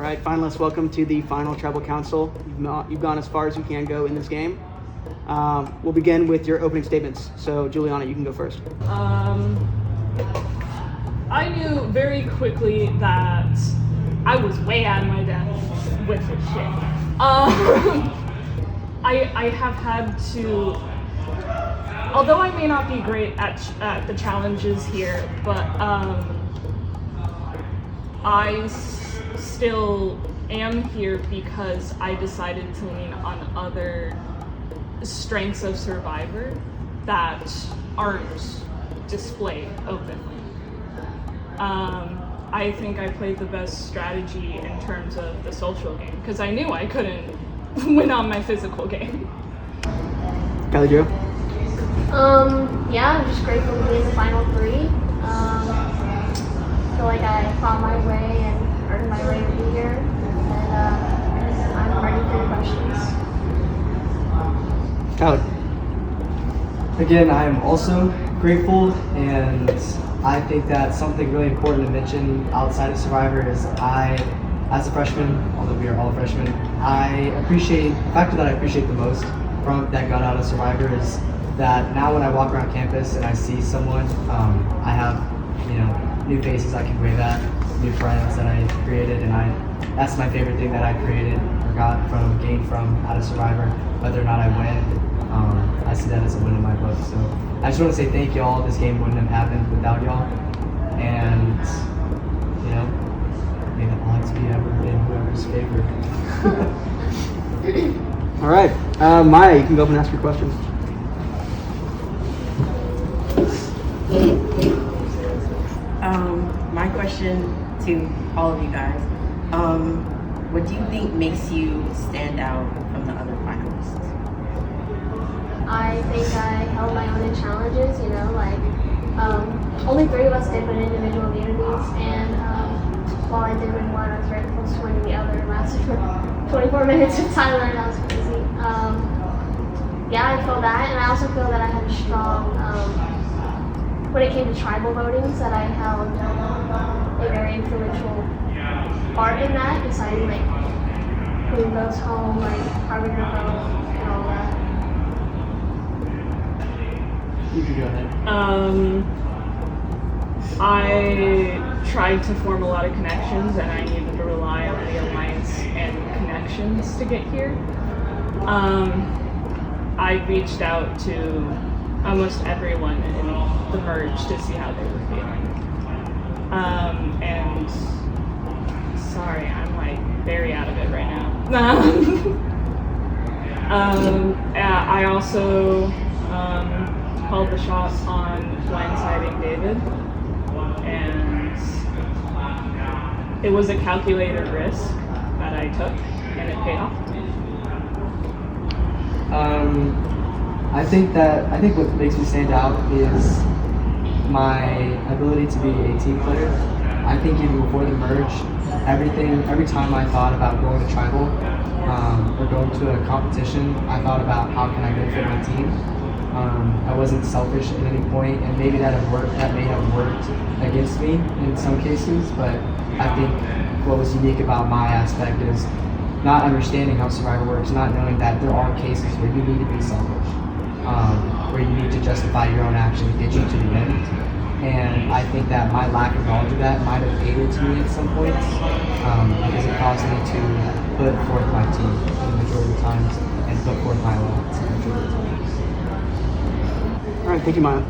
right, finalists, welcome to the final Tribal Council. You've gone as far as you can go in this game. We'll begin with your opening statements. So, Juliana, you can go first. I knew very quickly that I was way out of my depth with this shit. I have had to, although I may not be great at the challenges here, but I still am here because I decided to lean on other strengths of Survivor that aren't displayed openly. I think I played the best strategy in terms of the social game because I knew I couldn't win on my physical game. Kylie Jo? Yeah, I'm just grateful to be in the final three. I feel like I fought my way and earned my way to be here, and I'm ready for your questions. Kylie? Again, I am also grateful, and I think that something really important to mention outside of Survivor is as a freshman, although we are all freshmen, the factor that I appreciate the most from that got out of Survivor is that now when I walk around campus and I see someone, I have, new faces I can wave at, new friends that I created, and that's my favorite thing that I created or gained from out of Survivor. Whether or not I win, I see that as a win in my book. So I just want to say thank you all. This game wouldn't have happened without y'all, and may the odds be ever in whoever's favor. All right. Maya, you can go up and ask your questions. My question to all of you guys, what do you think makes you stand out from the other finalists? I think I held my own in challenges, only 3 of us did win individual immunities, and while I did win one, I was very close to winning the other. It lasted for 24 minutes with Tyler, and that was crazy. I feel that, and I also feel that I had a strong, when it came to tribal votings, that I held a very influential part in that, deciding who goes home, how we're gonna vote, and all that. You can go ahead. I tried to form a lot of connections and I needed to rely on the alliance and connections to get here. I reached out to almost everyone in the merge to see how they were feeling. And sorry, I'm very out of it right now. I also called the shot on blindsiding David, and it was a calculated risk that I took, and it paid off. I think what makes me stand out is my ability to be a team player. I think even before the merge, every time I thought about going to tribal or going to a competition, I thought about how can I benefit my team. I wasn't selfish at any point, and maybe that may have worked against me in some cases, but I think what was unique about my aspect is not understanding how Survivor works, not knowing that there are cases where you need to be selfish, where you need to justify your own action to get you to the end. And I think that my lack of knowledge of that might have aided to me at some points, because it caused me to put forth my team the majority of the times and put forth my alliance the majority of the times. All right, thank you, Maya.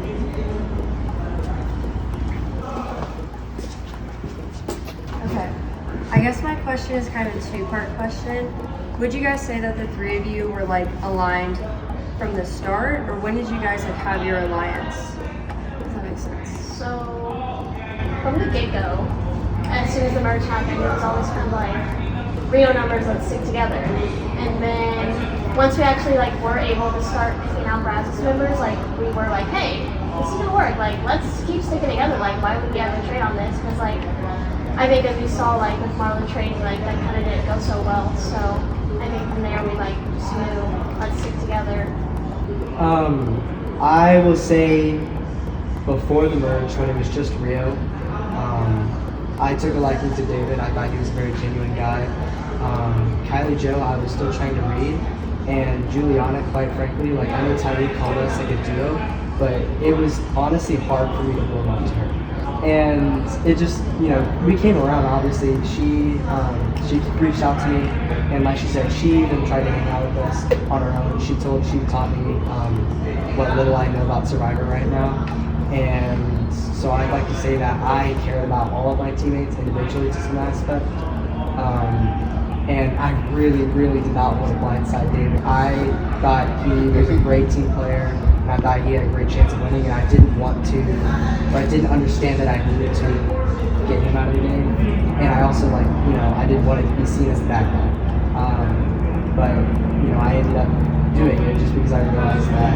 Okay. I guess my question is kind of a two-part question. Would you guys say that the 3 of you were aligned from the start, or when did you guys have your alliance? Does that make sense? So, from the get-go, as soon as the merge happened, it was always kind of Rio numbers, let's stick together. And then once we actually were able to start picking out Brazos members, we were hey, this is gonna work. Let's keep sticking together. Why would we have to trade on this? Because I think as we saw with Marlon trading, that kind of didn't go so well. So I think from there we just knew, let's stick together. I will say before the merge, when it was just Rio, I took a liking to David. I thought he was a very genuine guy. Kylie Joe, I was still trying to read, and Juliana, quite frankly, like I know Tyreek called us like a duo, but it was honestly hard for me to warm up to her. And it just, we came around. Obviously, she reached out to me, and like she said, she even tried to hang out with us on her own. She taught me what little I know about Survivor right now, and so I'd like to say that I cared about all of my teammates individually to some aspect. And I really, really did not want to blindside David. I thought he was a great team player, and I thought he had a great chance of winning, and I didn't want to, but I didn't understand that I needed to get him out of the game. And I also, I didn't want it to be seen as a bad guy. But, I ended up doing it just because I realized that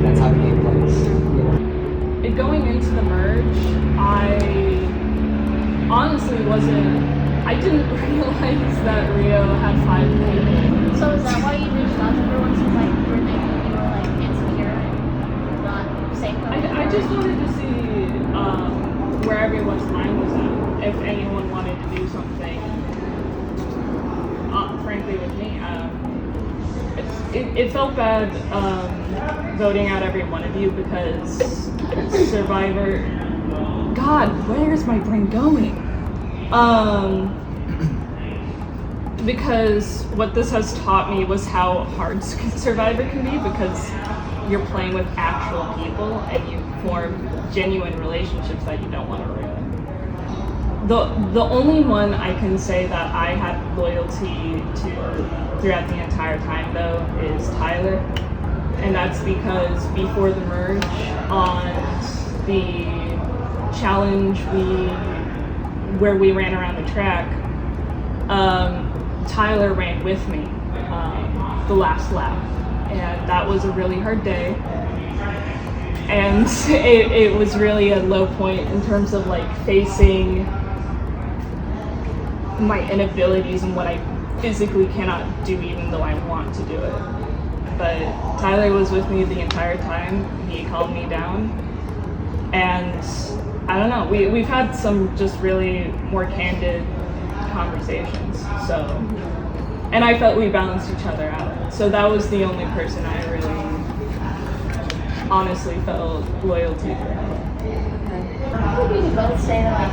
that's how the game plays. Going into the merge, I honestly I didn't realize that Rio had 5 people. So is that why you reached out to her once you were thinking you were insecure and not safe? I just wanted to see where everyone's mind was at. If anyone wanted to do something, frankly, with me. It felt bad voting out every one of you because Survivor. God, where's my brain going? Because what this has taught me was how hard Survivor can be, because you're playing with actual people and you form genuine relationships that you don't want to ruin. The only one I can say that I had loyalty to throughout the entire time, though, is Tyler. And that's because before the merge, on the challenge where we ran around the track, Tyler ran with me the last lap, and that was a really hard day, and it was really a low point in terms of facing my inabilities and what I physically cannot do, even though I want to do it. But Tyler was with me the entire time. He calmed me down, and I don't know, we've had some just really more candid conversations, so, and I felt we balanced each other out. So that was the only person I really honestly felt loyalty for. I think we could both say that,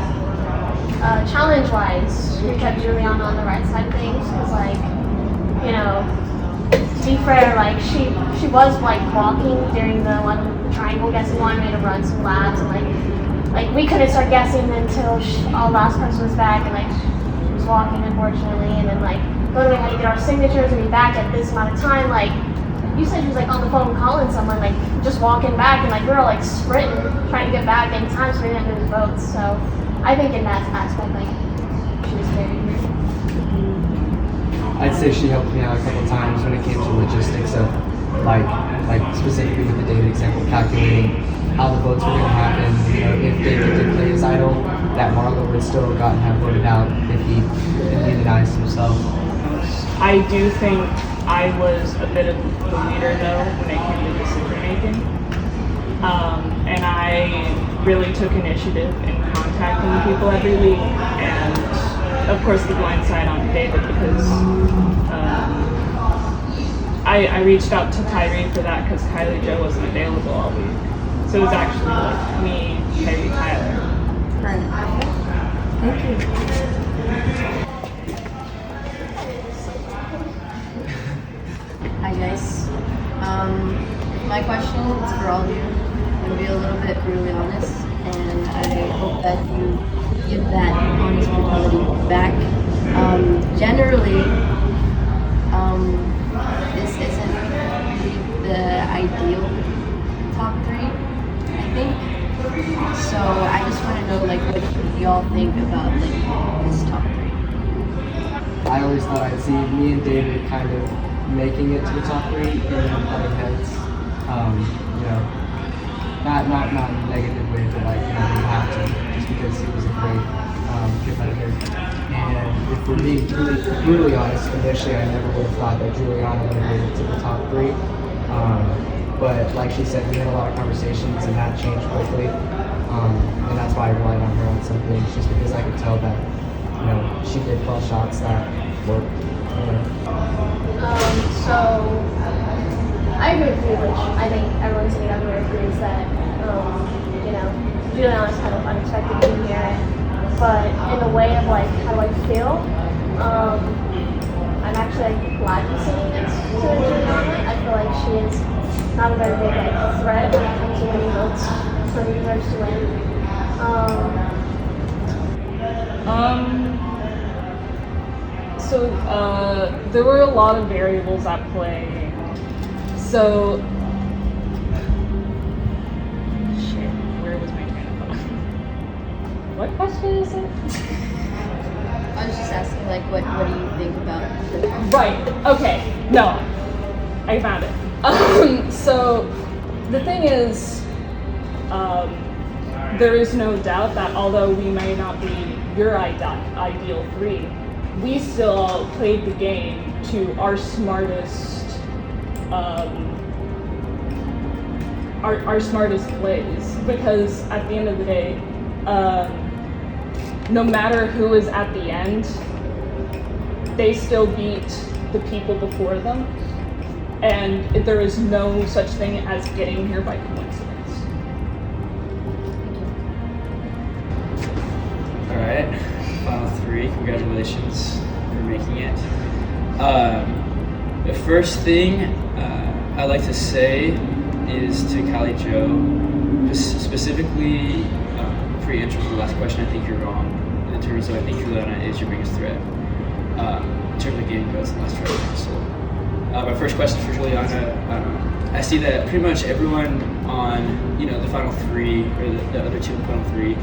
challenge-wise, we kept Juliana on the right side of things, because, to be fair, she was, walking during the triangle guessing one, made her run some laps, and, we couldn't start guessing until our last person was back, and, she was walking, unfortunately, and then, literally had to get our signatures and be back at this amount of time, you said she was, on the phone calling someone, just walking back, and, we were all, sprinting, trying to get back in time so we didn't lose votes, so I think in that aspect, she was very good. I'd say she helped me out a couple times when it came to logistics of, specifically with the David example, calculating how the votes were going to happen. If David did play his idol, that Marlo would still have voted out if he immunized himself. I do think I was a bit of the leader, though, when it came to decision making. And I really took initiative in contacting people every week, and of course the blind side on David, because I reached out to Kyrie for that because Kylie Joe wasn't available all week. So it was actually me, Kyrie, Tyler. Right. Thank you. Hi guys. My question is for all of you. I'm going to be a little bit brutally honest, and I hope that you give that honest brutality back. Generally, this isn't really the ideal top 3, I think. So I just want to know, what y'all think about this top 3. I always thought I'd see me and David kind of making it to the top 3 and then butting heads. Not in a negative way, but we have to, just because he was a great competitor. And if we're being brutally honest, initially I never would have thought that Juliana would have made it to the top 3. But like she said, we had a lot of conversations and that changed quickly. and that's why I relied on her on some things, just because I could tell that, she did call shots that worked. So I agree with you, which I think everyone sitting out here agrees that, Juliana's kind of unexpected being here. But in the way of like how I feel, I'm actually glad to see next to Juliana. I feel like she is not a very big like threat when it comes to winning votes for the Universe to win. So there were a lot of variables at play. So shit, where was my train of thought? What question is it? I was just asking, like, what do you think about the Right. Okay. No, I found it. So the thing is, there is no doubt that although we may not be your ideal three, we still played the game to our smartest, our smartest plays. Because at the end of the day, no matter who is at the end, they still beat the people before them, and there is no such thing as getting here by coincidence. All right, final three. Congratulations for making it. The first thing I'd like to say is to Callie Jo, specifically for your answer to the last question. I think you're wrong in terms of I think Juliana is your biggest threat in terms of getting votes in the last round. So my first question for Juliana. I see that pretty much everyone on the final three or the other two in the final three.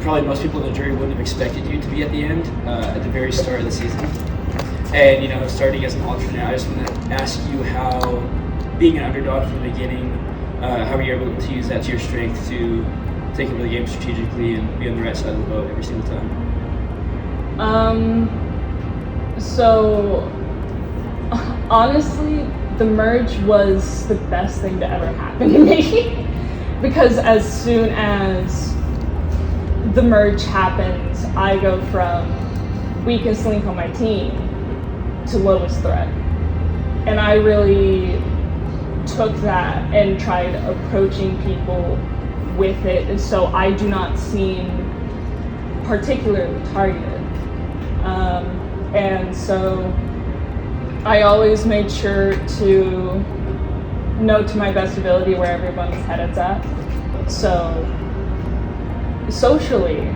Probably most people in the jury wouldn't have expected you to be at the end, at the very start of the season. And starting as an alternate, I just want to ask you how, being an underdog from the beginning, how were you able to use that to your strength to take over the game strategically and be on the right side of the boat every single time? So honestly, the merge was the best thing to ever happen to me because as soon as the merge happens, I go from weakest link on my team to lowest threat. And I really took that and tried approaching people with it, and so I do not seem particularly targeted. And so I always made sure to know to my best ability where everyone's headed's at. So socially,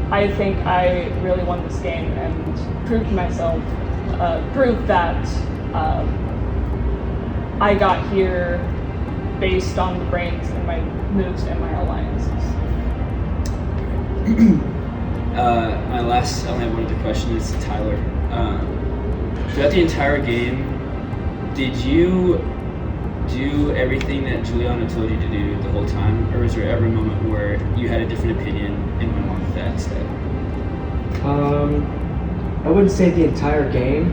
I think I really won this game and proved that I got here based on the brains and my moves and my alliances. I only have one other question. Is to Tyler. Throughout the entire game, did you do everything that Juliana told you to do the whole time, or was there ever a moment where you had a different opinion and went along with that instead? I wouldn't say the entire game,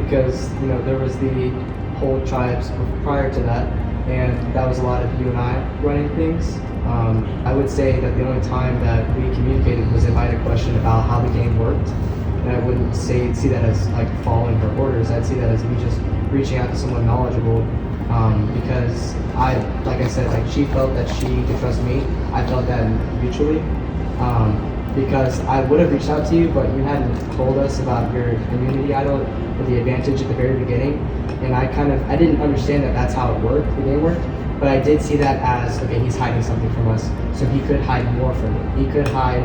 because there was the whole tribes prior to that, and that was a lot of you and I running things. I would say that the only time that we communicated was if I had a question about how the game worked, and I wouldn't see that as like following her orders. I'd see that as me just reaching out to someone knowledgeable, because like I said, she felt that she could trust me. I felt that mutually, because I would have reached out to you, but you hadn't told us about your immunity idol or the advantage at the very beginning, and I didn't understand that that's how the game worked. But I did see that as, okay, he's hiding something from us, so he could hide more from me. He could hide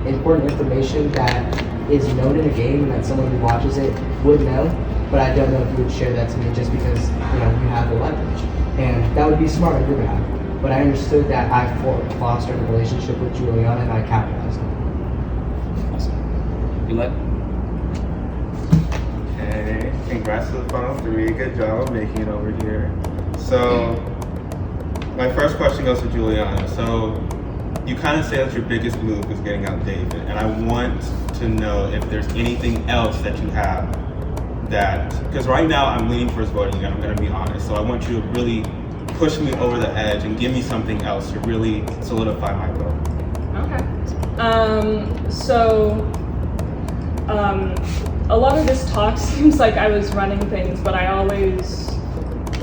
important information that is known in a game and that someone who watches it would know, but I don't know if you would share that to me just because, you have the leverage. And that would be smart on your behalf. But I understood that I fostered a relationship with Juliana and I capitalized on it. Awesome. You let? Hey, congrats to the final three. Good job of making it over here. So, my first question goes to Juliana. So, you kind of say that your biggest move was getting out David, and I want to know if there's anything else that you have because right now I'm leaning towards voting again, I'm going to be honest. So I want you to really push me over the edge and give me something else to really solidify my vote. A lot of this talk seems like I was running things, but I always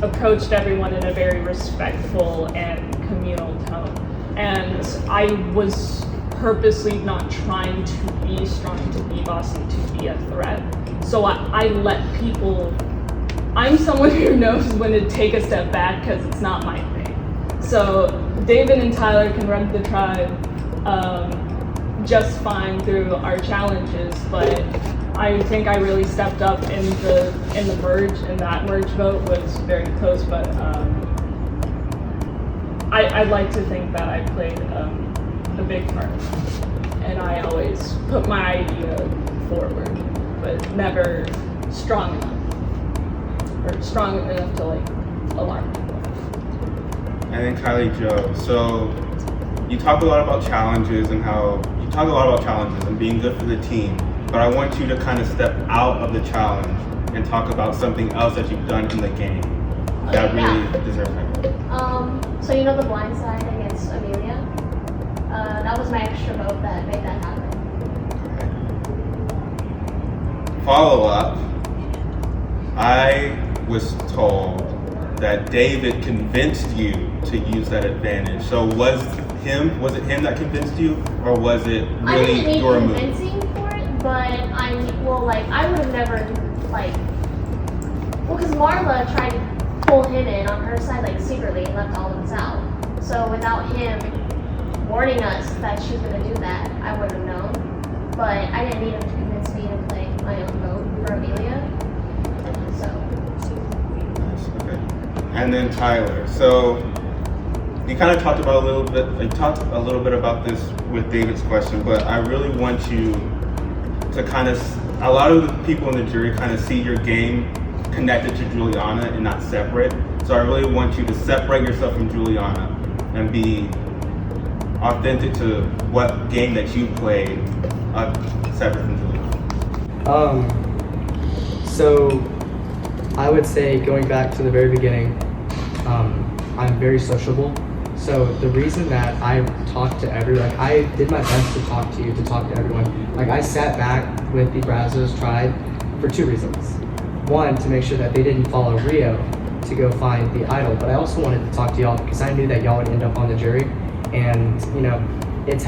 approached everyone in a very respectful and communal tone. And I was purposely not trying to be strong, to be bossy, to be a threat. So I let people, I'm someone who knows when to take a step back because it's not my thing. So David and Tyler can run the tribe just fine through our challenges, but I think I really stepped up in the merge, and that merge vote was very close, but I'd like to think that I played a big part, and I always put my idea forward, but never strong enough, or strong enough to like alarm people. And then Kylie Joe. So you talk a lot about challenges and being good for the team, but I want you to kind of step out of the challenge and talk about something else that you've done in the game that really deserves it. So you know the blind side against Amelia? That was my extra vote that made that happen. Okay. Follow up. I was told that David convinced you to use that advantage. So was it him that convinced you, or was it I didn't really need your move? convincing for it, but I would have never because Marla tried to pull him in on her side secretly and left all of us out. So without him warning us that she's gonna do that, I wouldn't have known. But I didn't need him to convince me to play my own vote for Amelia. Okay. And then Tyler. So you kind of talked about a little bit about this with David's question, but I really want you to a lot of the people in the jury kind of see your game connected to Juliana and not separate. So I really want you to separate yourself from Juliana and be authentic to what game that you played separate from Juliana. So I would say, going back to the very beginning, I'm very sociable. So the reason that I talked to everyone, I did my best to talk to everyone. I sat back with the Brazos tribe for two reasons. One, to make sure that they didn't follow Rio to go find the idol, but I also wanted to talk to y'all because I knew that y'all would end up on the jury, and it's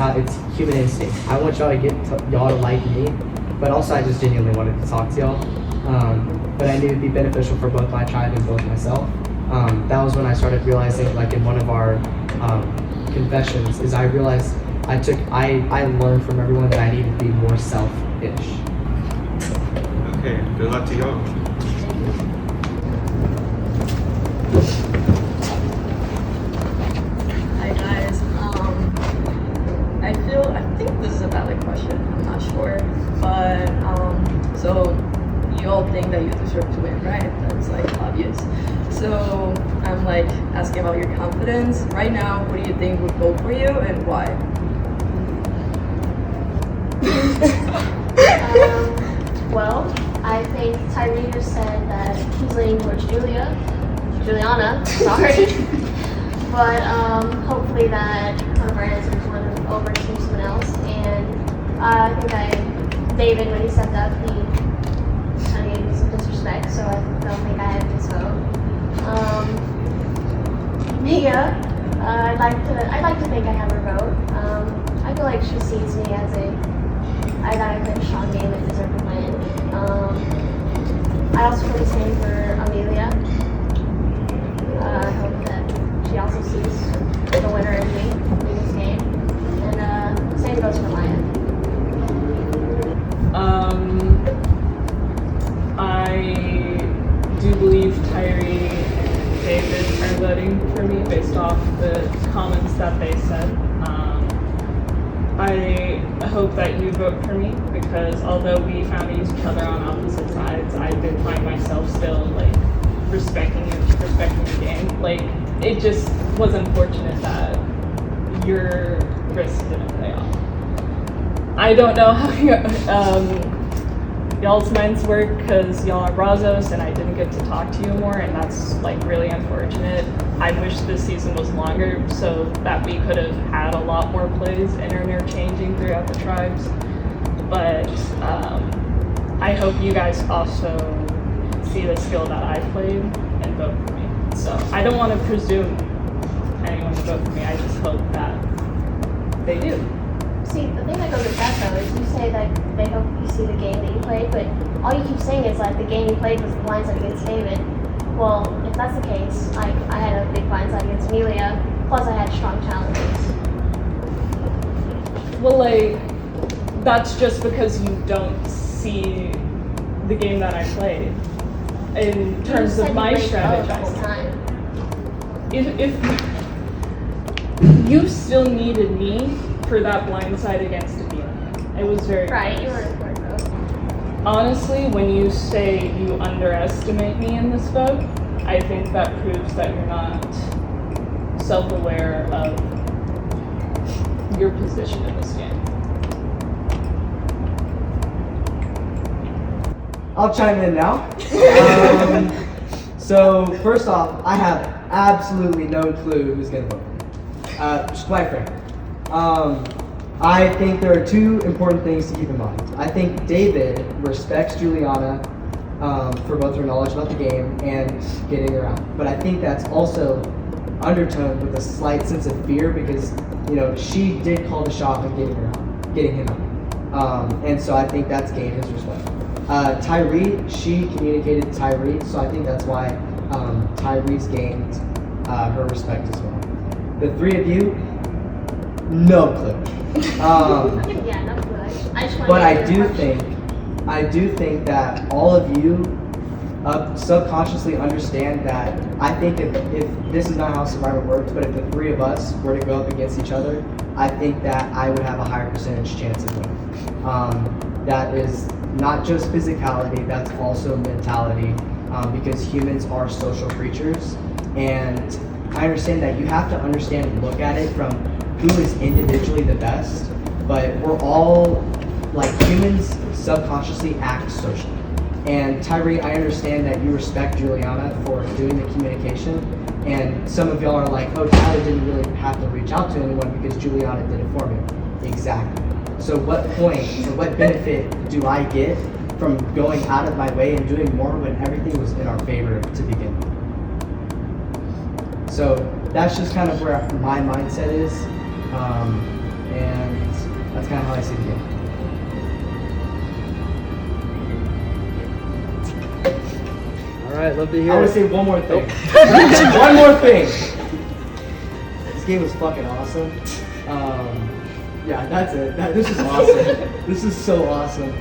human instinct. I want y'all to like me, but also I just genuinely wanted to talk to y'all. But I knew it'd be beneficial for both my tribe and both myself. That was when I started realizing, in one of our confessions, is I realized I learned from everyone that I needed to be more selfish. Okay, good luck to y'all. Hi guys. I think this is a valid question. I'm not sure, but so you all think that you deserve to win, right? That's obvious. So I'm asking about your confidence right now. What do you think would vote for you and why? Well, I think Tyree just said that he's leaning towards Juliana, sorry. But hopefully that one of our answers went over to someone else. And I think David, when he stepped up, he kind of gave me some disrespect, so I don't think I had his vote. Mia, I'd like to think I have her vote. I feel like she sees me as I got a good strong game that deserved to win. I also feel the same for Amelia. I hope that she also sees the winner in me in this game. And same goes for Maya. I do believe Tyree and David are voting for me based off the comments that they said. I hope that you vote for me because although we found each other on opposite sides, I did find myself still respecting the game. It just was unfortunate that your risk didn't pay off. I don't know how y'all's minds work because y'all are Brazos and I didn't get to talk to you more, and that's really unfortunate. I wish this season was longer so that we could have had a lot more plays interchanging throughout the tribes. But I hope you guys also see the skill that I played and vote for me. So I don't want to presume anyone to vote for me. I just hope that they do. See, the thing that goes with that though is you say that they hope you see the game that you played, but all you keep saying is like the game you played was the blindside against David. Well, if that's the case, like I had a big blindside against Amelia, plus I had strong challenges. Well, like, that's just because you don't see the game that I played. In terms of my strategizing. If you still needed me for that blindside against Amelia. It was very Right, close. you were right though. Honestly, when you say you underestimate me in this vote, I think that proves that you're not self-aware of your position in this game. I'll chime in now. So first off, I have absolutely no clue who's gonna vote. Just quite frank. I think there are two important things to keep in mind. I think David respects Juliana for both her knowledge about the game and getting around. But I think that's also undertoned with a slight sense of fear because, you know, she did call the shot on getting him out. And so I think that's gained his respect. Tyree, she communicated to Tyree, so I think that's why Tyree's gained her respect as well. The three of you, no clue. Yeah, no clue. I just But I wanted to do think that all of you subconsciously understand that I think if this is not how Survivor works, but if the three of us were to go up against each other, I think that I would have a higher percentage chance of winning. That is not just physicality, that's also mentality, because humans are social creatures. And I understand that you have to understand and look at it from who is individually the best, but we're all, like, humans subconsciously act socially. And Tyree, I understand that you respect Juliana for doing the communication, and some of y'all are like, oh, Tyler didn't really have to reach out to anyone because Juliana did it for me. Exactly. So what point or what benefit do I get from going out of my way and doing more when everything was in our favor to begin with? So that's just kind of where my mindset is, and that's kind of how I see the game. All right, love to hear I want it. to say one more thing. One more thing. This game was fucking awesome. Yeah, that's it. This is awesome. This is so awesome.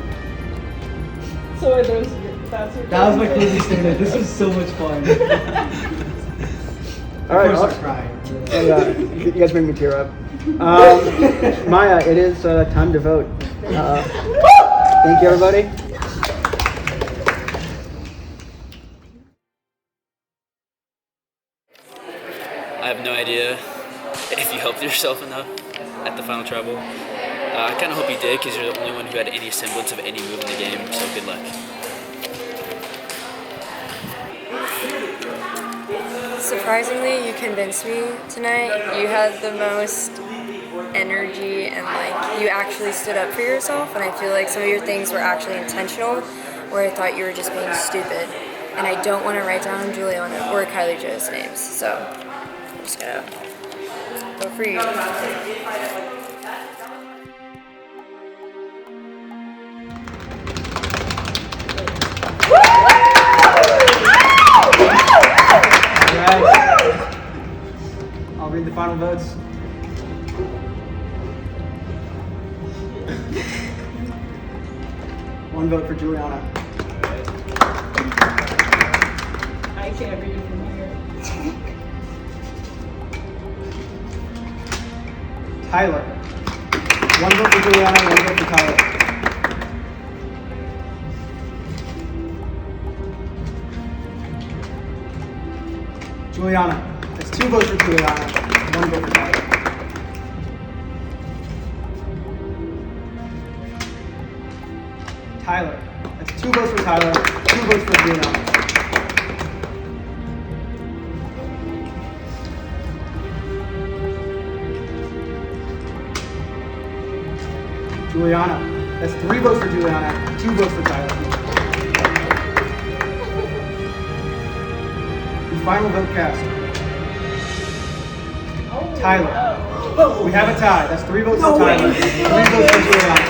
So are those that's your That was my closing statement. This was so much fun. All right, Of course, awesome. I'm crying. You guys make me tear up. Maya, it is time to vote. Thank you, everybody. I have no idea if you helped yourself enough at the final tribal. I kind of hope you did because you're the only one who had any semblance of any move in the game, so good luck. Surprisingly, you convinced me tonight. You had the most energy and like you actually stood up for yourself, and I feel like some of your things were actually intentional where I thought you were just being stupid. And I don't want to write down Juliana or Kylie Jo's names, so I'm just gonna vote for you. Alright. I'll read the final votes. One vote for Juliana. I can't read from here. Tyler. One vote for Juliana, one vote for Tyler. Juliana. That's two votes for Juliana, one vote for Tyler. Tyler. That's two votes for Tyler, two votes for Juliana. Juliana. That's 3 votes for Juliana, 2 votes for Tyler. The final vote cast. Tyler. We have a tie. That's 3 votes for Tyler, 3 votes for Juliana.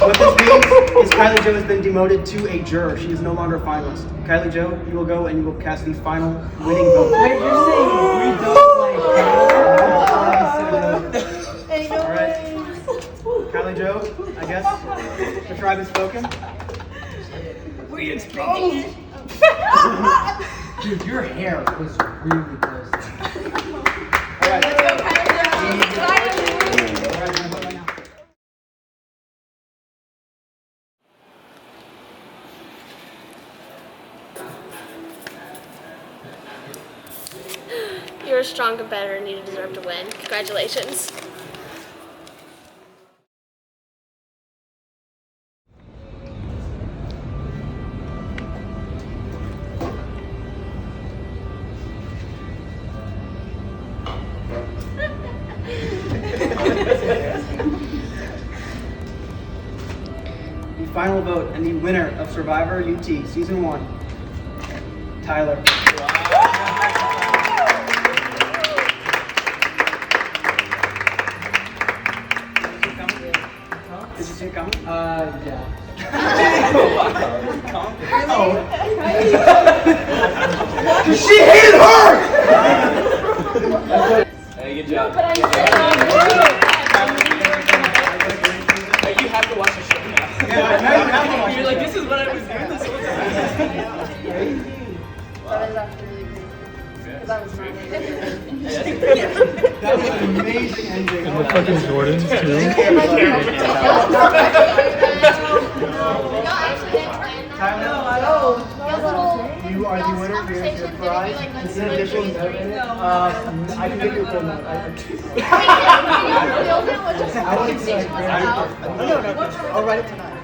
What this means is Kylie Jo has been demoted to a juror. She is no longer a finalist. Kylie Jo, you will go and you will cast the final winning vote. Wait, you're saying we don't All right. Kylie Jo, I guess the tribe has spoken. we expecting it. Dude, your hair was really close. All right. Let's go, Kylie Jo. All right, I'm gonna vote right now. You're a strong competitor and you deserve to win. Congratulations. The final vote and the winner of Survivor UT Season 1, Tyler. Did you see it coming? Yeah. She hated her! Hey, good job. But I Hey, you have to watch the show now. Yeah, now you have to watch You're the like, show. this is what I was doing this whole time. That is actually really great. Because I was not That was an amazing ending. And the fucking Jordans too. You are the winner. Here's your prize. In addition, I can give you a full note. I'll write it tonight.